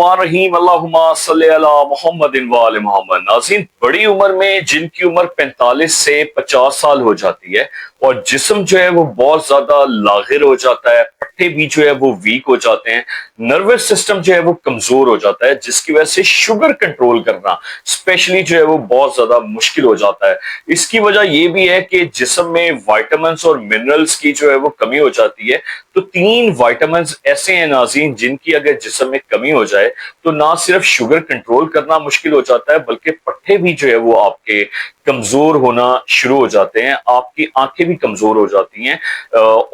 रहीम अल्लाहुम्मा सल्ली अला मोहम्मद व आले मोहम्मद। नाज़रीन, बड़ी उम्र में जिनकी उम्र 45 से 50 साल हो जाती है और जिस्म जो है वो बहुत ज्यादा लागिर हो जाता है, पट्टे भी जो है वो वीक हो जाते हैं, नर्वस सिस्टम जो है वो कमजोर हो जाता है, जिसकी वजह से शुगर कंट्रोल करना स्पेशली जो है वो बहुत ज्यादा मुश्किल हो जाता है। इसकी वजह ये भी है कि जिस्म में विटामिन्स और मिनरल्स की जो है वो कमी हो जाती है। तो 3 विटामिन्स ऐसे हैं नाज़रीन, जिनकी अगर जिस्म में कमी हो जाए तो ना सिर्फ शुगर कंट्रोल करना मुश्किल हो जाता है, बल्कि पट्टे भी जो है वो आपके कमजोर होना शुरू हो जाते हैं, आपकी आंखें भी कमजोर हो जाती हैं,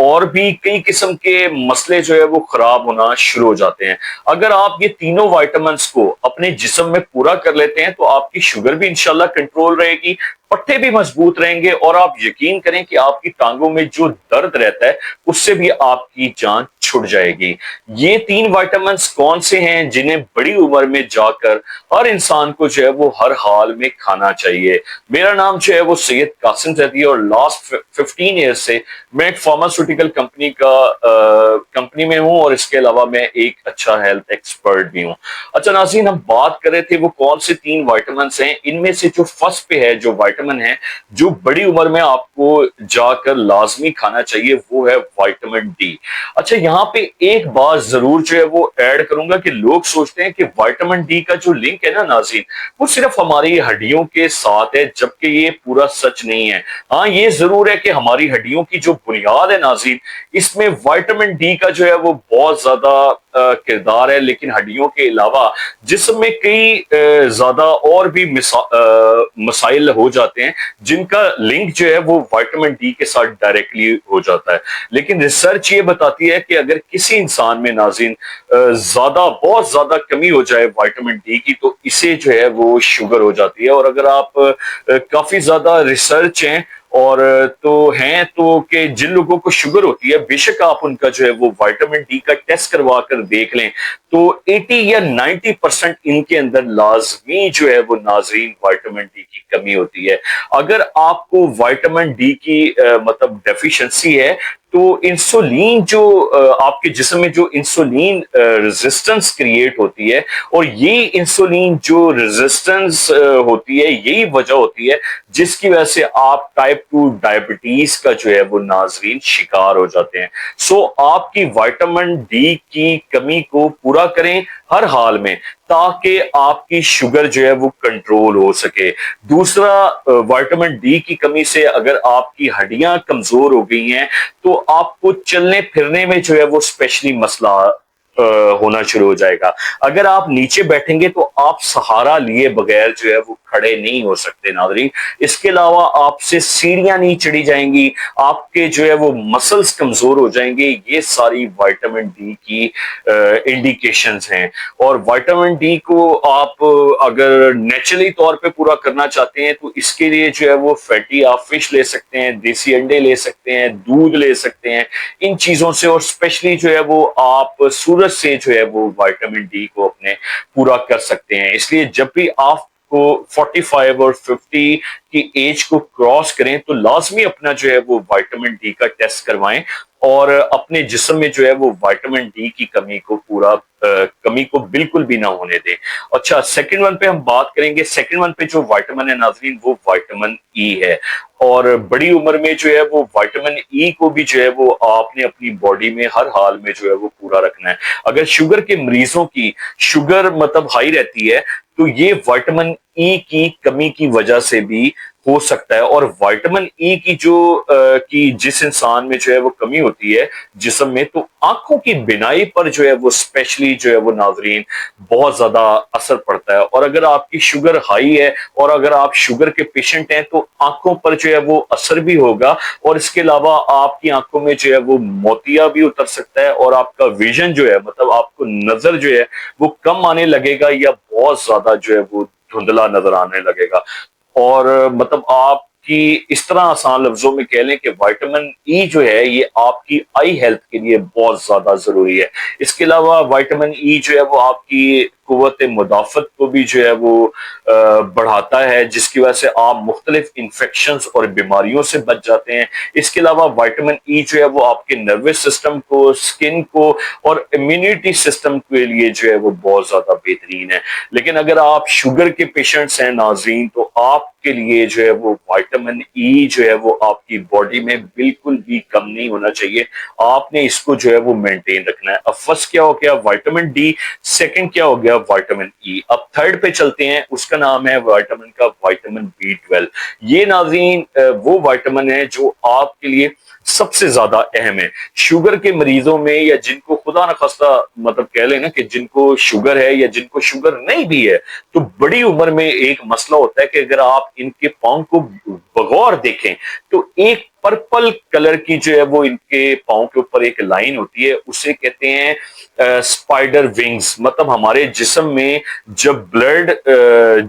और भी कई किस्म के मसले जो है वो खराब होना शुरू हो जाते हैं। अगर आप ये तीनों विटामिन्स को अपने जिस्म में पूरा कर लेते हैं तो आपकी शुगर भी इंशाल्लाह कंट्रोल रहेगी, पट्टे भी मजबूत रहेंगे, और आप यकीन करें कि आपकी टांगों में जो दर्द रहता है उससे भी आपकी जान छुट जाएगी। ये 3 विटामिन्स कौन से हैं जिन्हें बड़ी उम्र में जाकर हर इंसान को जो है वो हर हाल में खाना चाहिए? मेरा नाम जो है वो सैयद कासिम जैदी और लास्ट 15 ईयर से मैं एक फार्मास्यूटिकल कंपनी में हूँ, और इसके अलावा मैं एक अच्छा हेल्थ एक्सपर्ट भी हूँ। अच्छा नाज़रीन, हम बात कर रहे थे वो कौन से 3 विटामिन्स हैं। इनमें से जो फर्स्ट पे है जो विटामिन है जो बड़ी उम्र में आपको जाकर लाजमी खाना चाहिए, वो है विटामिन डी। अच्छा, यहाँ पे एक बात जरूर जो है वो ऐड करूंगा कि लोग सोचते हैं कि विटामिन डी का जो लिंक है ना नाज़रीन, वो सिर्फ हमारी हड्डियों के साथ है, जबकि ये पूरा सच नहीं है। हाँ, ये जरूर है कि हमारी हड्डियों की जो बुनियाद है नाज़रीन, इसमें विटामिन डी का जो है वो बहुत ज्यादा किरदार है, लेकिन हड्डियों के अलावा जिसमें कई ज्यादा और भी मसाइल हो जाते हैं जिनका लिंक जो है वो विटामिन डी के साथ डायरेक्टली हो जाता है। लेकिन रिसर्च ये बताती है कि अगर किसी इंसान में नाज़रीन बहुत ज्यादा कमी हो जाए विटामिन डी की, तो इसे जो है वो शुगर हो जाती है। और अगर आप काफी ज्यादा रिसर्च हैं और तो हैं तो कि जिन लोगों को शुगर होती है, बेशक आप उनका जो है वो विटामिन डी का टेस्ट करवा कर देख लें, तो 80 या 90% इनके अंदर लाजमी जो है वो नाज़रीन विटामिन डी की कमी होती है। अगर आपको विटामिन डी की मतलब डेफिशिएंसी है, तो इंसुलिन जो आपके जिस्म में जो इंसुलिन रेजिस्टेंस क्रिएट होती है, और ये इंसुलिन जो रेजिस्टेंस होती है, यही वजह होती है जिसकी वजह से आप टाइप 2 डायबिटीज का जो है वो नाज़रीन शिकार हो जाते हैं। सो आपकी विटामिन डी की कमी को पूरा करें हर हाल में, ताकि आपकी शुगर जो है वो कंट्रोल हो सके। दूसरा, विटामिन डी की कमी से अगर आपकी हड्डियां कमजोर हो गई हैं, तो आपको चलने फिरने में जो है वो स्पेशली मसला होना शुरू हो जाएगा। अगर आप नीचे बैठेंगे तो आप सहारा लिए बगैर जो है वो खड़े नहीं हो सकते नाज़रीन। इसके अलावा आपसे सीढ़ियां नहीं चढ़ी जाएंगी, आपके जो है वो मसल्स कमजोर हो जाएंगे। ये सारी विटामिन डी की इंडिकेशंस हैं। और विटामिन डी को आप अगर नेचुरली तौर पे पूरा करना चाहते हैं, तो इसके लिए जो है वो फैटी आप फिश ले सकते हैं, देसी अंडे ले सकते हैं, दूध ले सकते हैं, इन चीजों से। और स्पेशली जो है वो आप सूरज से जो है वो विटामिन डी को अपने पूरा कर सकते हैं। इसलिए जब भी आप को 45 और 50 की एज को क्रॉस करें, तो लाजमी अपना जो है वो विटामिन डी का टेस्ट करवाएं, और अपने जिस्म में जो है वो विटामिन डी की कमी को बिल्कुल भी ना होने दें। अच्छा, सेकंड वन पे हम बात करेंगे। सेकंड वन पे जो विटामिन है नाज़रीन, वो विटामिन ई है। और बड़ी उम्र में जो है वो विटामिन ई को भी जो है वो आपने अपनी बॉडी में हर हाल में जो है वो पूरा रखना है। अगर शुगर के मरीजों की शुगर मतलब हाई रहती है, तो ये विटामिन ई की कमी की वजह से भी हो सकता है। और विटामिन ई की जिस इंसान में जो है वो कमी होती है जिस्म में, तो आंखों की बिनाई पर जो है वो स्पेशली जो है वो नाज़रीन बहुत ज्यादा असर पड़ता है। और अगर आपकी शुगर हाई है और अगर आप शुगर के पेशेंट हैं, तो आंखों पर जो है वो असर भी होगा, और इसके अलावा आपकी आंखों में जो है वो मोतिया भी उतर सकता है, और आपका विजन जो है मतलब आपको नजर जो है वो कम आने लगेगा, या बहुत ज्यादा जो है वो धुंधला नजर आने लगेगा। और मतलब आप कि इस तरह आसान लफ्जों में कह लें कि विटामिन ई जो है ये आपकी आई हेल्थ के लिए बहुत ज्यादा जरूरी है। इसके अलावा विटामिन ई जो है वो आपकी कुव्वत मुदाफत को भी जो है वो बढ़ाता है, जिसकी वजह से आप मुख्तलिफ इन्फेक्शंस और बीमारियों से बच जाते हैं। इसके अलावा विटामिन ई जो है वो आपके नर्वस सिस्टम को, स्किन को और इम्यूनिटी सिस्टम के लिए जो है वो बहुत ज्यादा बेहतरीन है। लेकिन अगर आप शुगर के पेशेंट्स हैं नाज़रीन, तो आपके लिए जो है वो विटामिन ई जो है वो आपकी बॉडी में बिल्कुल भी कम नहीं होना चाहिए। आपने इसको जो है वो मेंटेन रखना है। अब फर्स्ट क्या हो गया विटामिन डी, सेकंड क्या हो गया विटामिन ई। अब थर्ड पे चलते हैं, उसका नाम है विटामिन का विटामिन बी 12। ये नाज़रीन वो विटामिन है जो आपके लिए सबसे ज्यादा अहम है। शुगर के मरीजों में या जिनको खुदा न खास्ता मतलब कह लेना कि जिनको शुगर है या जिनको शुगर नहीं भी है, तो बड़ी उम्र में एक मसला होता है कि अगर आप इनके पाँव को बगौर देखें तो एक पर्पल कलर की जो है वो इनके पाँव के ऊपर एक लाइन होती है, उसे कहते हैं स्पाइडर विंग्स। मतलब हमारे जिस्म में जब ब्लड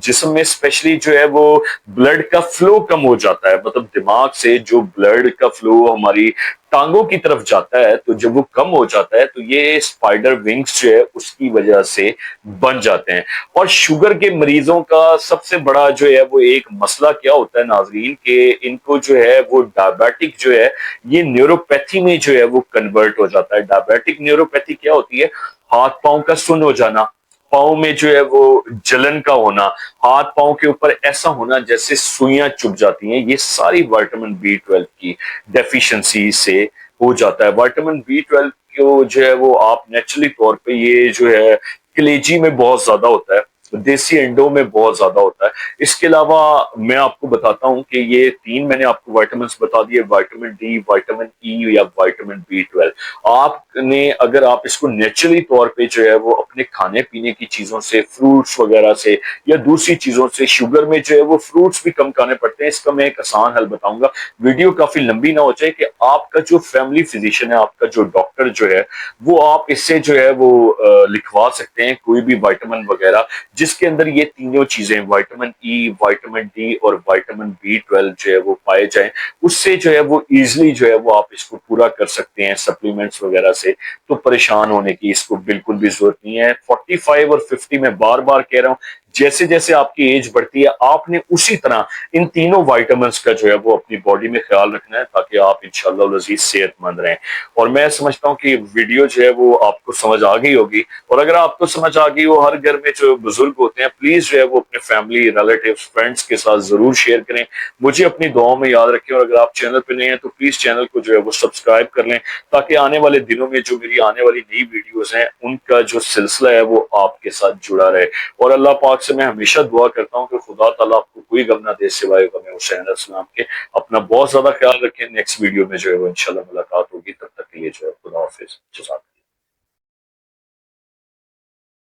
जिस्म में स्पेशली जो है वो ब्लड का फ्लो कम हो जाता है, मतलब दिमाग से जो ब्लड का फ्लो हमारी टांगों की तरफ जाता है, तो जब वो कम हो जाता है तो ये स्पाइडर विंग्स जो है उसकी वजह से बन जाते हैं। और शुगर के मरीजों का सबसे बड़ा जो है वो एक मसला क्या होता है नाजरीन, कि इनको जो है वो डायबिटिक जो है ये न्यूरोपैथी में जो है वो कन्वर्ट हो जाता है। डायबिटिक न्यूरोपैथी क्या होती है? हाथ पांव का सुन्न हो जाना, पाँव में जो है वो जलन का होना, हाथ पाँव के ऊपर ऐसा होना जैसे सुइयां चुभ जाती हैं, ये सारी विटामिन बी 12 की डेफिशिएंसी से हो जाता है। विटामिन बी 12 को जो है वो आप नेचुरली तौर पे ये जो है कलेजी में बहुत ज्यादा होता है, देसी अंडों में बहुत ज्यादा होता है। इसके अलावा मैं आपको बताता हूं कि ये तीन मैंने आपको विटामिन बता दिए, विटामिन डी, विटामिन ई या विटामिन बी 12। आपने अगर आप इसको नेचुरली तौर पे जो है वो अपने खाने पीने की चीजों से, फ्रूट्स वगैरह से या दूसरी चीजों से, शुगर में जो है वो फ्रूट्स भी कम खाने पड़ते हैं। इसका मैं एक आसान हल बताऊंगा, वीडियो काफी लंबी ना हो जाए, कि आपका जो फैमिली फिजिशियन है, आपका जो डॉक्टर जो है, वो आप इससे जो है वो लिखवा सकते हैं कोई भी विटामिन वगैरह जिसके अंदर ये तीनों चीजें विटामिन ई, विटामिन डी और विटामिन बी 12 जो है वो पाए जाएं। उससे जो है वो इजिली जो है वो आप इसको पूरा कर सकते हैं सप्लीमेंट्स वगैरह से। तो परेशान होने की इसको बिल्कुल भी जरूरत नहीं है। 45 और 50 में बार बार कह रहा हूं, जैसे जैसे आपकी एज बढ़ती है आपने उसी तरह इन तीनों विटामिन का जो है वो अपनी बॉडी में ख्याल रखना है, ताकि आप इंशाल्लाह अज़ीज सेहतमंद रहें। और मैं समझता हूँ कि वीडियो जो है वो आपको समझ आ गई होगी, और अगर आपको समझ आ गई हो, हर घर में जो बुजुर्ग होते हैं प्लीज जो है वो अपने फैमिली, रिलेटिव्स, फ्रेंड्स के साथ जरूर शेयर करें। मुझे अपनी दुआओं में याद रखें, और अगर आप चैनल पे नए हैं तो प्लीज चैनल को जो है वो सब्सक्राइब कर लें, ताकि आने वाले दिनों में जो मेरी आने वाली नई वीडियोस हैं उनका जो सिलसिला है वो आपके साथ जुड़ा रहे। और अल्लाह पाक से मैं हमेशा दुआ करता हूँ कि खुदा ताला आपको कोई गम ना दे सिवाय गम हुसैन अलैहिस्सलाम के। अपना बहुत ज्यादा ख्याल रखें। नेक्स्ट वीडियो में जो है वो इंशाल्लाह मुलाकात होगी, तब तक के लिए जो है खुदा हाफिज।